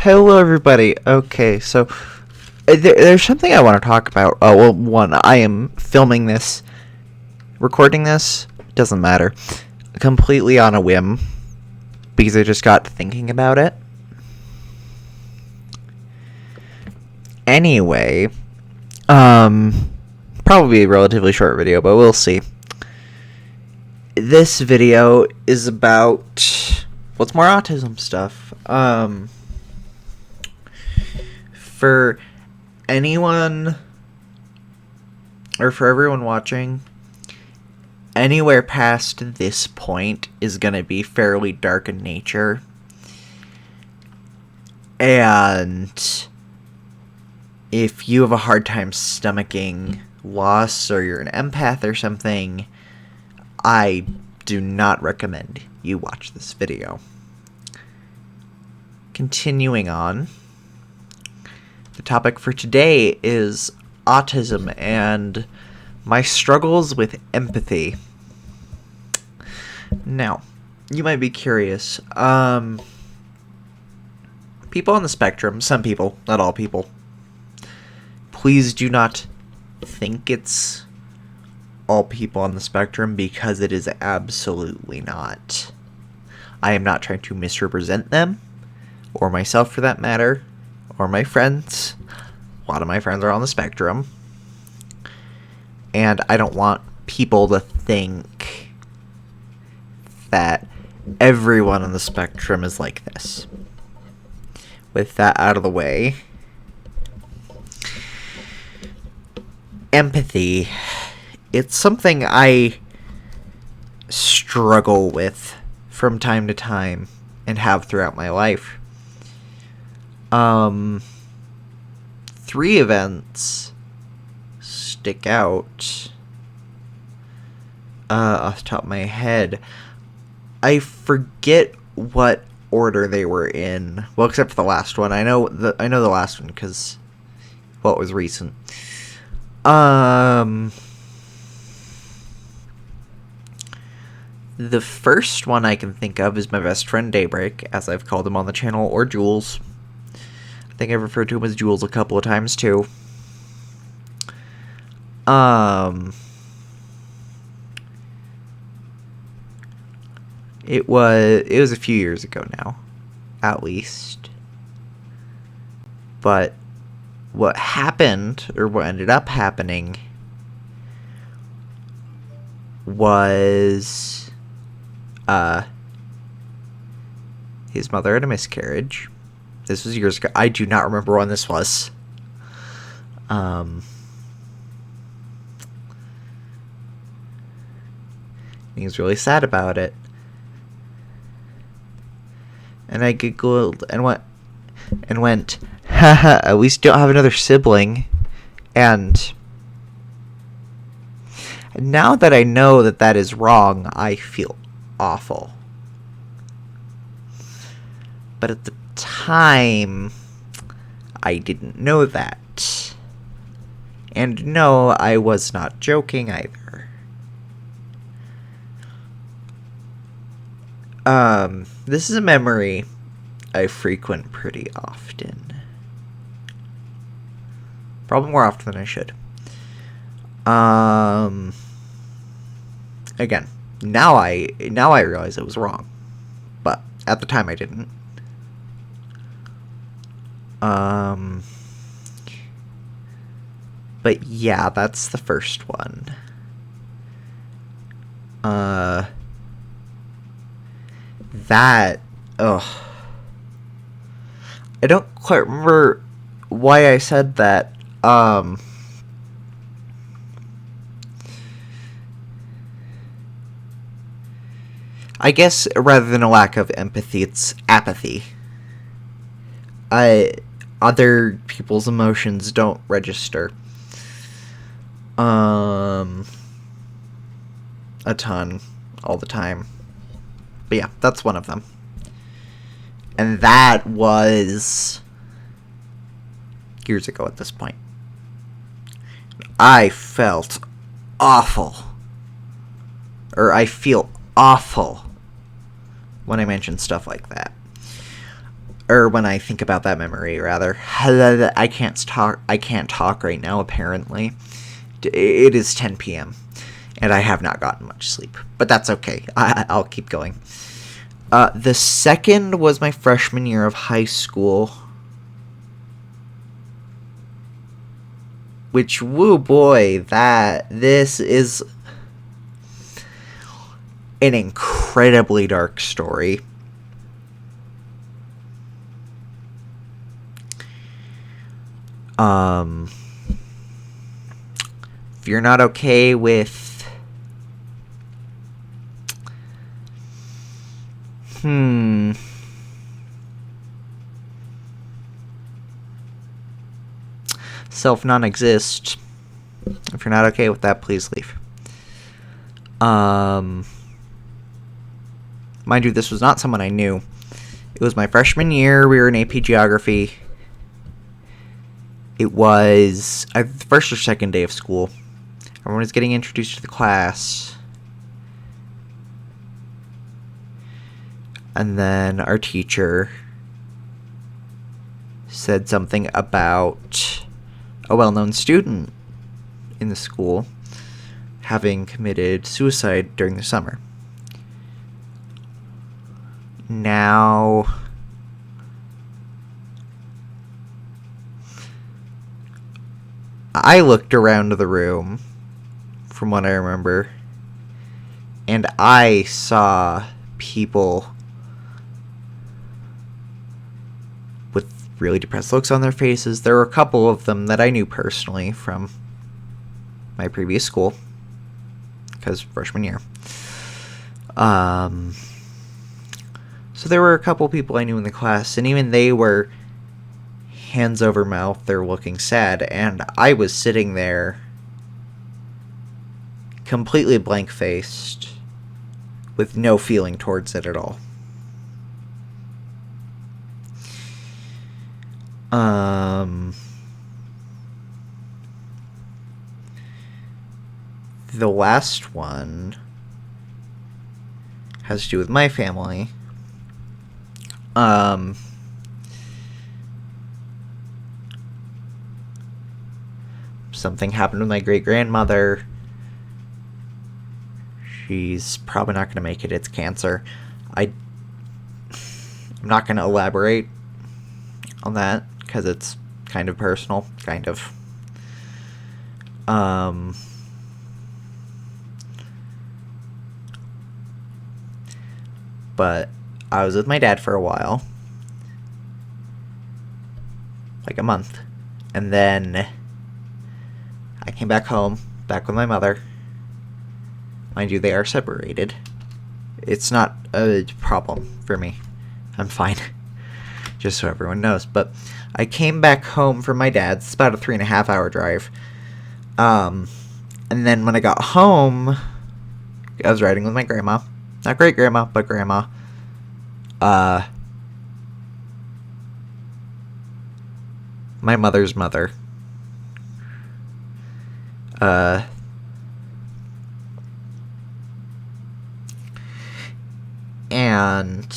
Hello, everybody. Okay, so there's something I want to talk about. Well, one, I am filming this, recording this, doesn't matter, completely on a whim, because I just got thinking about it. Anyway, probably a relatively short video, but we'll see. This video is about what's more autism stuff. For anyone, or for everyone watching, anywhere past this point is going to be fairly dark in nature. And if you have a hard time stomaching loss, or you're an empath or something, I do not recommend you watch this video. Continuing on, the topic for today is autism and my struggles with empathy. Now, you might be curious. People on the spectrum, some people, not all people, please do not think it's all people on the spectrum, because it is absolutely not. I am not trying to misrepresent them, or myself for that matter, or my friends. A lot of my friends are on the spectrum, and I don't want people to think that everyone on the spectrum is like this. With that out of the way, empathy, it's something I struggle with from time to time and have throughout my life. 3 events stick out off the top of my head. I forget what order they were in. Well, except for the last one. I know the last one because, well, it was recent. The first one I can think of is my best friend Daybreak, as I've called him on the channel, or Jules. I think I've referred to him as Jules a couple of times too. It was a few years ago now, at least. But what happened, or what ended up happening, was his mother had a miscarriage. This was years ago. I do not remember when this was. He was really sad about it. And I giggled and went, haha, at least you don't have another sibling. And now that I know that that is wrong, I feel awful. But at the time, I didn't know that. And no, I was not joking either. This is a memory I frequent pretty often. Probably more often than I should. Again, now I realize it was wrong, but at the time I didn't. But yeah, that's the first one. I don't quite remember why I said that. I guess rather than a lack of empathy, it's apathy. Other people's emotions don't register a ton all the time. But yeah, that's one of them. And that was years ago at this point. I felt awful. Or I feel awful when I mention stuff like that. Or when I think about that memory, rather. I can't talk right now, apparently. It is 10 p.m. and I have not gotten much sleep. But that's okay. I'll keep going. The second was my freshman year of high school. Which, woo boy, this is an incredibly dark story. If you're not okay with self non-exist, if you're not okay with that, please leave. Mind you, this was not someone I knew. It was my freshman year. We were in AP Geography. It was the first or second day of school. Everyone was getting introduced to the class. And then our teacher said something about a well-known student in the school having committed suicide during the summer. Now, I looked around the room, from what I remember, and I saw people with really depressed looks on their faces. There were a couple of them that I knew personally from my previous school, because freshman year. So there were a couple people I knew in the class, and even they were hands over mouth. They're looking sad, and I was sitting there completely blank-faced with no feeling towards it at all. The last one has to do with my family. Something happened with my great-grandmother. She's probably not going to make it. It's cancer. I'm not going to elaborate on that because it's kind of personal, kind of. But I was with my dad for a while, like a month, and then I came back home, back with my mother. Mind you, they are separated. It's not a problem for me. I'm fine. Just so everyone knows. But I came back home from my dad's. It's about a 3.5-hour drive. And then when I got home, I was riding with my grandma. Not great-grandma, but grandma. My mother's mother. And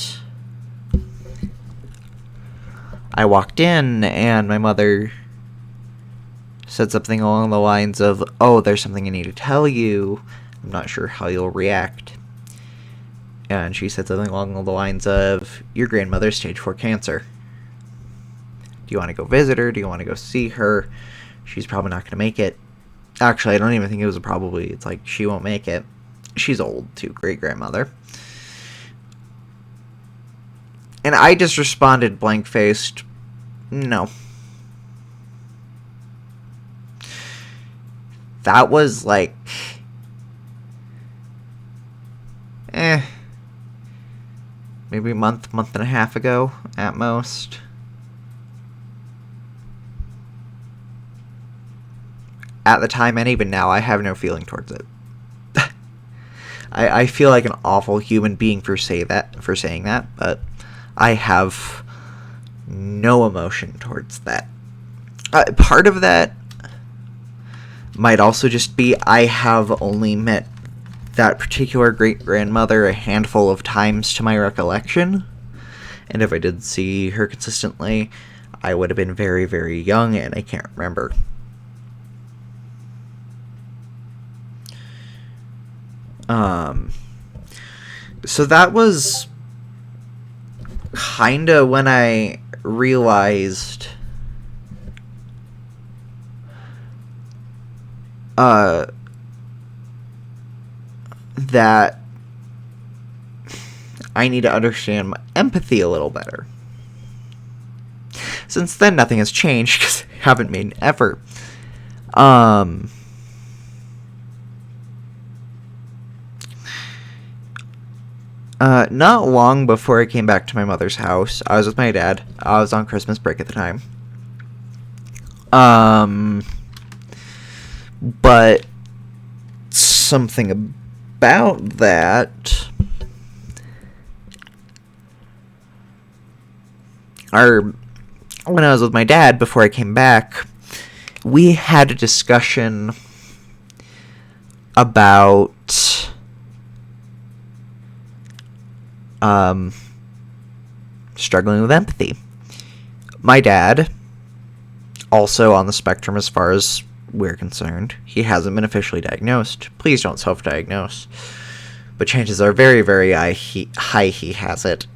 I walked in, and my mother said something along the lines of, "Oh, there's something I need to tell you. I'm not sure how you'll react." And she said something along the lines of, "Your grandmother's stage 4 cancer. Do you want to go visit her? Do you want to go see her? She's probably not going to make it." Actually, I don't even think it was a probably. It's like, she won't make it. She's old, too. Great-grandmother. And I just responded blank-faced, "No." That was like, maybe a month and a half ago, at most. At the time, and even now, I have no feeling towards it. I feel like an awful human being for saying that, but I have no emotion towards that. Part of that might also just be I have only met that particular great-grandmother a handful of times to my recollection, And if I did see her consistently, I would have been very, very young, and I can't remember. So that was kinda when I realized that I need to understand my empathy a little better. Since then, nothing has changed because I haven't made an effort. Not long before I came back to my mother's house, I was with my dad. I was on Christmas break at the time. But something about that, or when I was with my dad before I came back, we had a discussion about struggling with empathy. My dad, also on the spectrum as far as we're concerned. He hasn't been officially diagnosed. Please don't self-diagnose. But chances are very, very high he has it.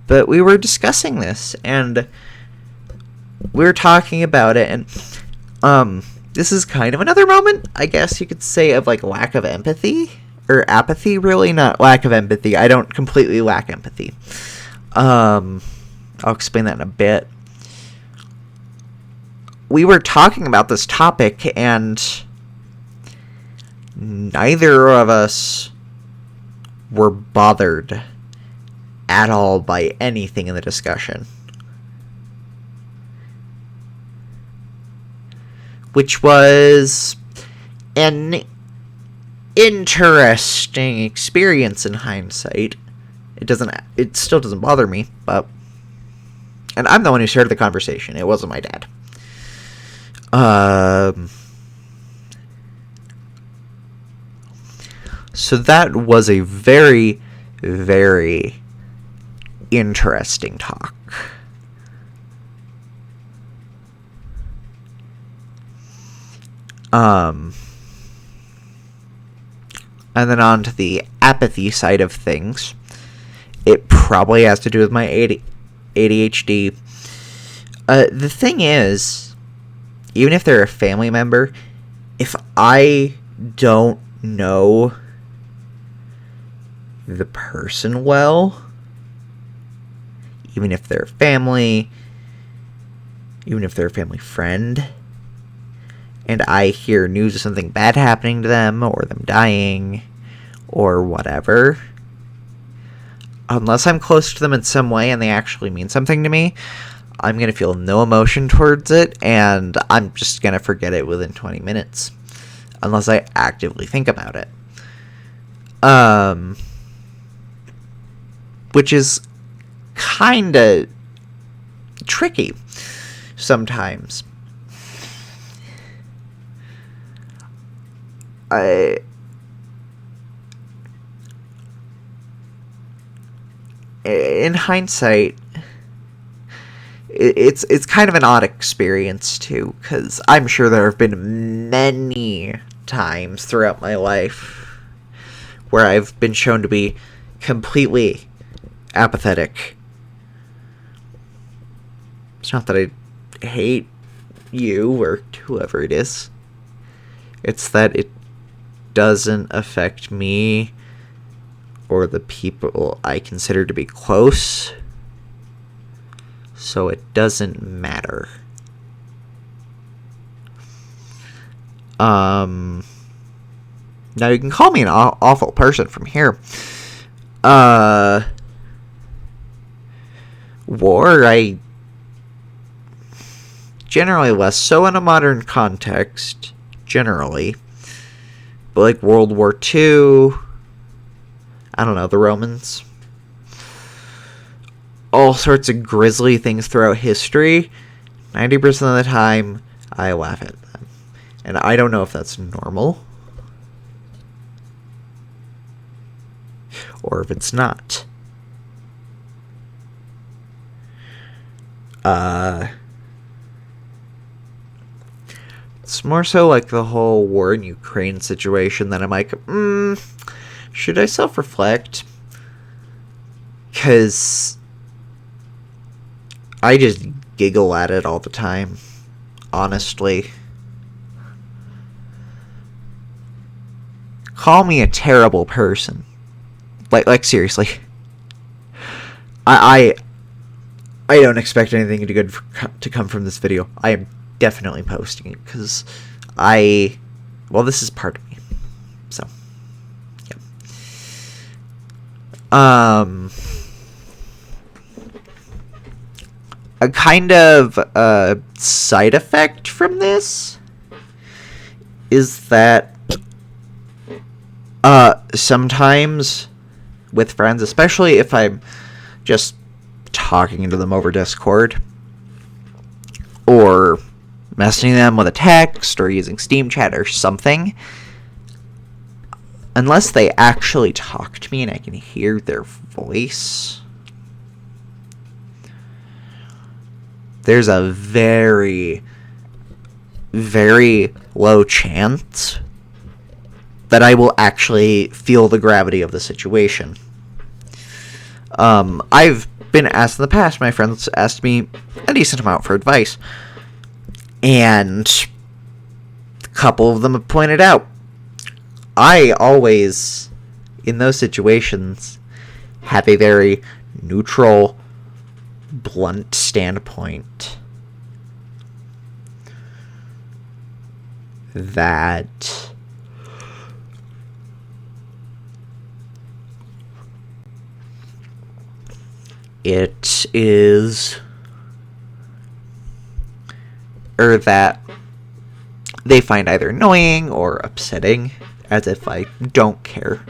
But we were discussing this, and we were talking about it, and this is kind of another moment, I guess you could say, of like lack of empathy or apathy. Really, not lack of empathy. I don't completely lack empathy. I'll explain that in a bit. We were talking about this topic, and neither of us were bothered at all by anything in the discussion. Which was an interesting experience in hindsight. It still doesn't bother me, but... And I'm the one who started the conversation. It wasn't my dad. So that was a very, very interesting talk. And then on to the apathy side of things. It probably has to do with my ADHD. The thing is, even if they're a family member, if I don't know the person well, even if they're family, even if they're a family friend, and I hear news of something bad happening to them, or them dying, or whatever, unless I'm close to them in some way and they actually mean something to me, I'm going to feel no emotion towards it, and I'm just going to forget it within 20 minutes, unless I actively think about it. Which is kinda tricky sometimes. In hindsight, it's kind of an odd experience too, because I'm sure there have been many times throughout my life where I've been shown to be completely apathetic. It's not that I hate you or whoever it is. It's that it doesn't affect me or the people I consider to be close, so it doesn't matter. Now you can call me an awful person from here. War, I generally less so in a modern context, generally. But like World War II, I don't know, the Romans, all sorts of grisly things throughout history, 90% of the time, I laugh at them. And I don't know if that's normal or if it's not. It's more so like the whole war in Ukraine situation that I'm like, should I self-reflect? Because I just giggle at it all the time, honestly. Call me a terrible person. Like seriously. I don't expect anything good to come from this video. I am definitely posting it because this is part of me. So, yeah. A kind of side effect from this is that sometimes with friends, especially if I'm just talking to them over Discord or messaging them with a text or using Steam Chat or something, unless they actually talk to me and I can hear their voice, there's a very, very low chance that I will actually feel the gravity of the situation. I've been asked in the past, my friends asked me a decent amount for advice, and a couple of them have pointed out, I always, in those situations, have a very neutral, blunt standpoint that it is, or that they find either annoying or upsetting, as if I don't care,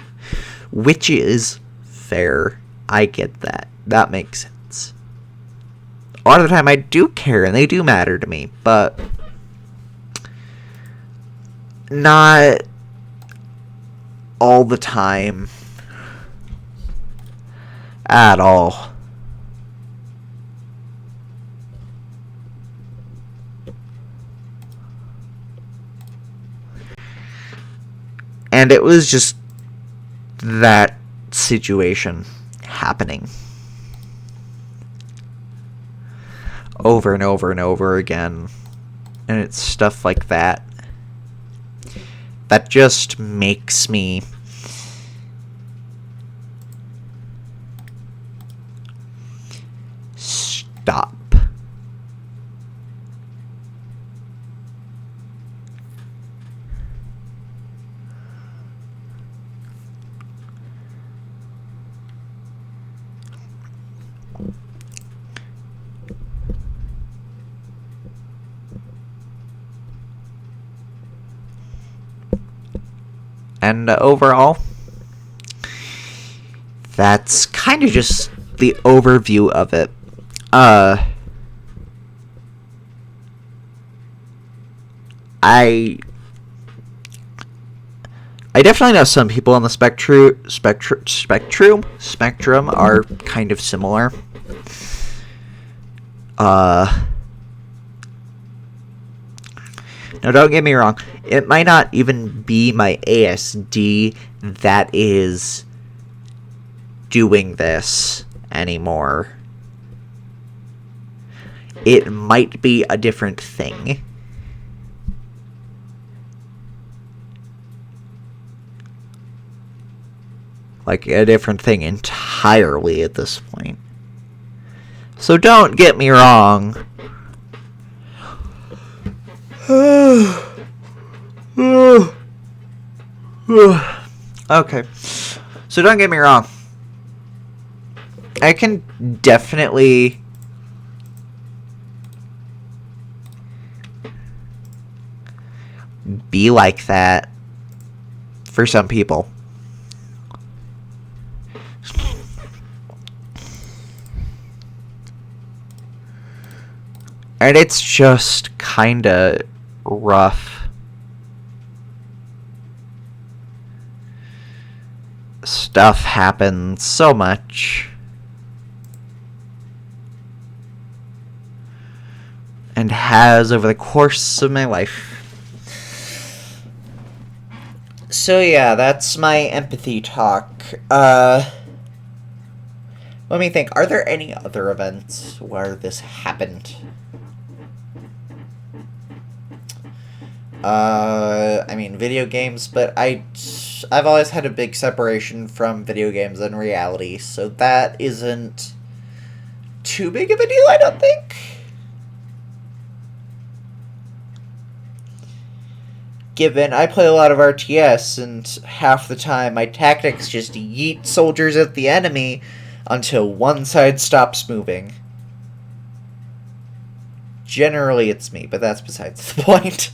which is fair. I get that. That makes sense. A lot of the time I do care and they do matter to me, but not all the time at all. And it was just that situation happening over and over and over again. And it's stuff like that that just makes me stop. And overall, that's kind of just the overview of it. I definitely know some people on the spectrum are kind of similar. Now, don't get me wrong. It might not even be my ASD that is doing this anymore. It might be a different thing. Like a different thing entirely at this point. So don't get me wrong. Okay. So don't get me wrong. I can definitely be like that for some people. And it's just kinda rough. Stuff happens so much. And has over the course of my life. So yeah, that's my empathy talk. Let me think. Are there any other events where this happened? I mean, video games, but I've always had a big separation from video games and reality, so that isn't too big of a deal, I don't think. Given I play a lot of RTS, and half the time my tactics just yeet soldiers at the enemy until one side stops moving. Generally it's me, but that's besides the point.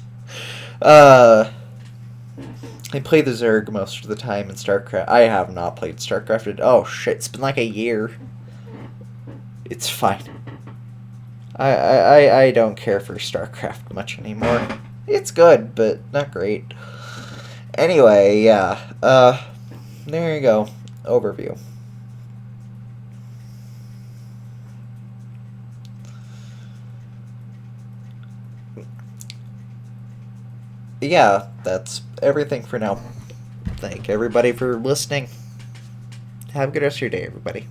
I play the Zerg most of the time in StarCraft. I have not played StarCraft. Oh shit, it's been like a year. It's fine. I don't care for StarCraft much anymore. It's good, but not great. Anyway, yeah. There you go. Overview. Yeah, that's everything for now. Thank everybody for listening. Have a good rest of your day, everybody.